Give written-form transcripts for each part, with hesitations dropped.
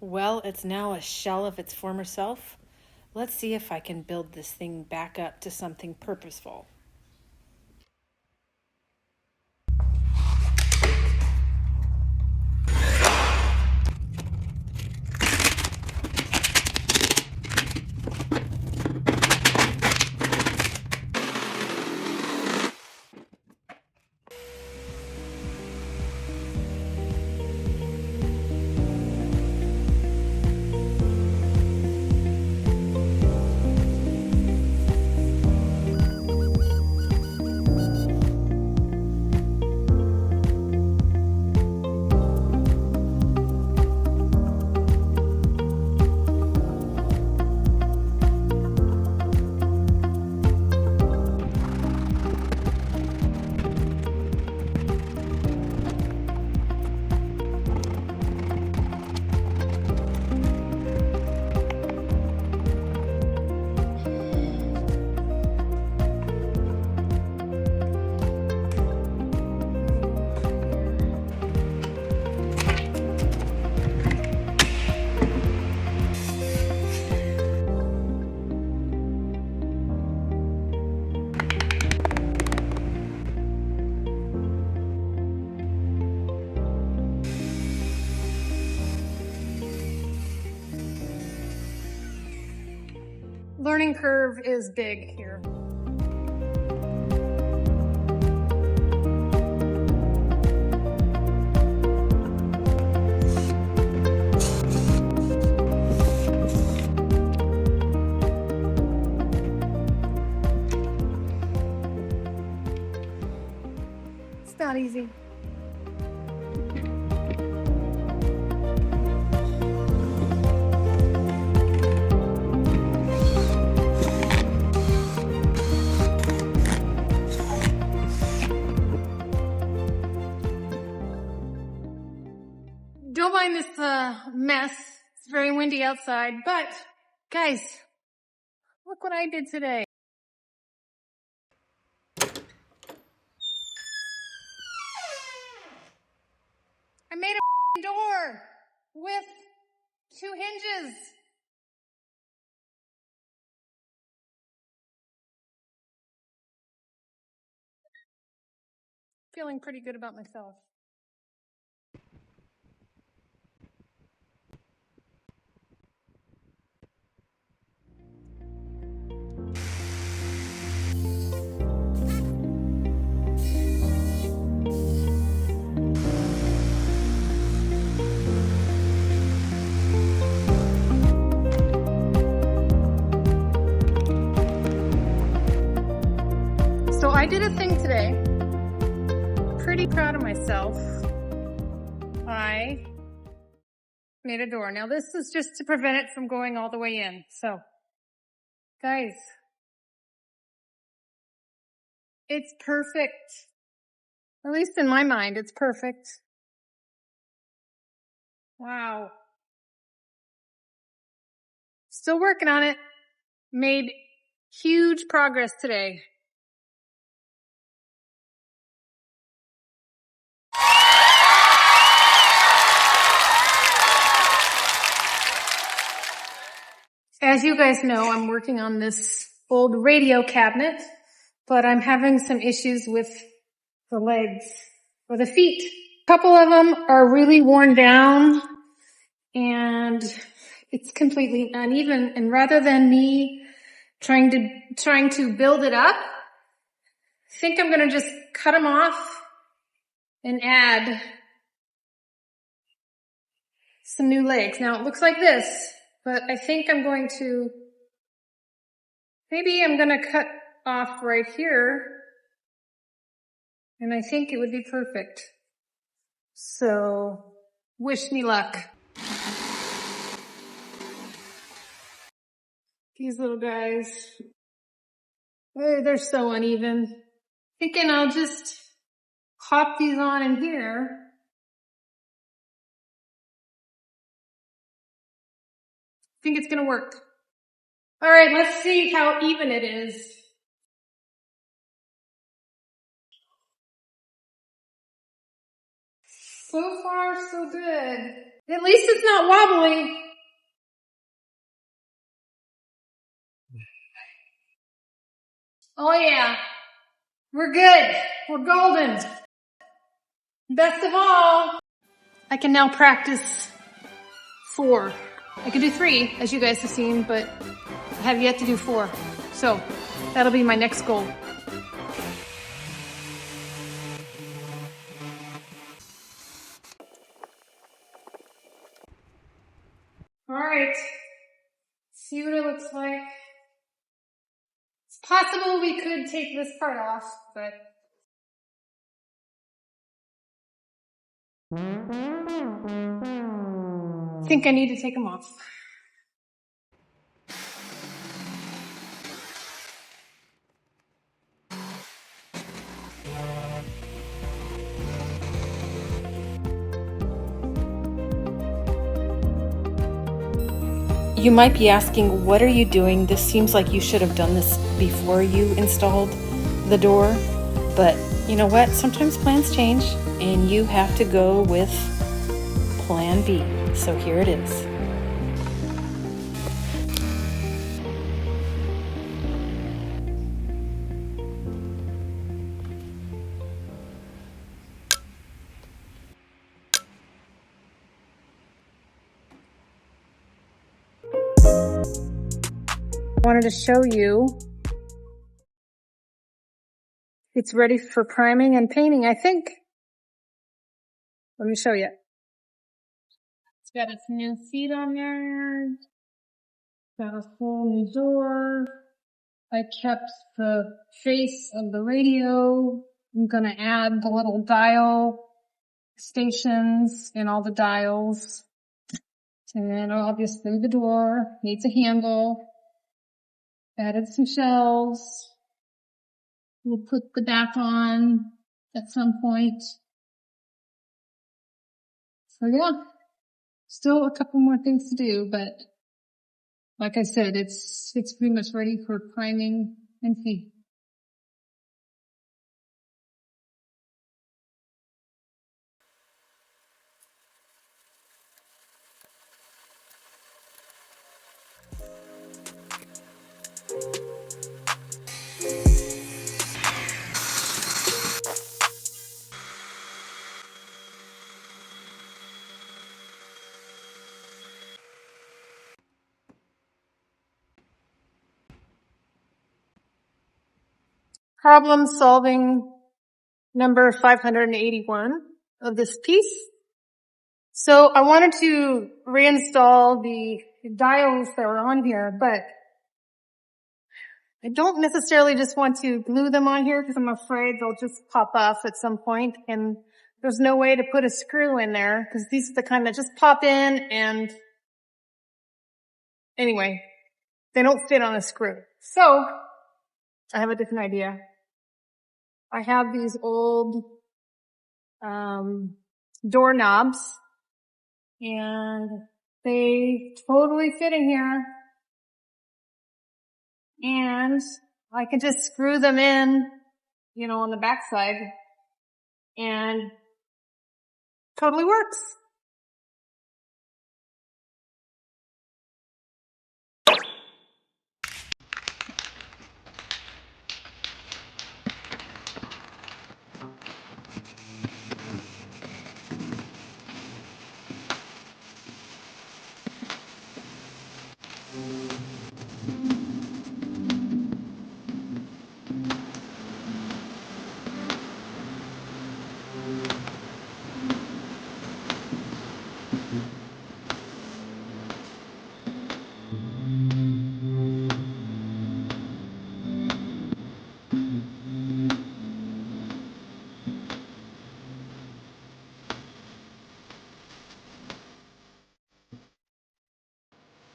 Well, it's now a shell of its former self. Let's see if I can build this thing back up to something purposeful. Learning curve is big here. It's not easy. Don't mind this mess. It's very windy outside, but guys, look what I did today. I made a door with 2 hinges. Feeling pretty good about myself. So I did a thing today. Pretty proud of myself. I made a door. Now this is just to prevent it from going all the way in. So, guys, it's perfect. At least in my mind, it's perfect. Wow. Still working on it. Made huge progress today. As you guys know, I'm working on this old radio cabinet, but I'm having some issues with the legs or the feet. A couple of them are really worn down and it's completely uneven. And rather than me trying to build it up, I think I'm going to just cut them off and add some new legs. Now it looks like this, but I think I'm going to cut off right here, and I think it would be perfect. So, wish me luck. These little guys, they're so uneven. Thinking I'll just hop these on in here. I think it's gonna work. All right, let's see how even it is. So far, so good. At least it's not wobbly. Oh yeah. We're good. We're golden. Best of all, I can now practice 4. I can do 3, as you guys have seen, but I have yet to do 4. So that'll be my next goal. All right. See what it looks like. It's possible we could take this part off, but I think I need to take them off. You might be asking, what are you doing? This seems like you should have done this before you installed the door. But you know what? Sometimes plans change and you have to go with plan B. So here it is. Wanted to show you it's ready for priming and painting, I think. Let me show you. It's got its new seat on there. Got a full new door. I kept the face of the radio. I'm gonna add the little dial stations and all the dials. And then obviously the door needs a handle. Added some shelves. We'll put the back on at some point. So yeah, still a couple more things to do, but like I said, it's pretty much ready for priming and paint. Problem solving number 581 of this piece. So I wanted to reinstall the dials that were on here, but I don't necessarily just want to glue them on here because I'm afraid they'll just pop off at some point, and there's no way to put a screw in there because these are the kind that just pop in, and anyway, they don't fit on a screw. So I have a different idea. I have these old doorknobs, and they totally fit in here. And I can just screw them in, you know, on the backside, and totally works.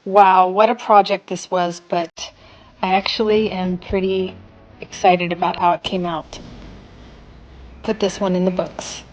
Wow, what a project this was, but I actually am pretty excited about how it came out. Put this one in the books.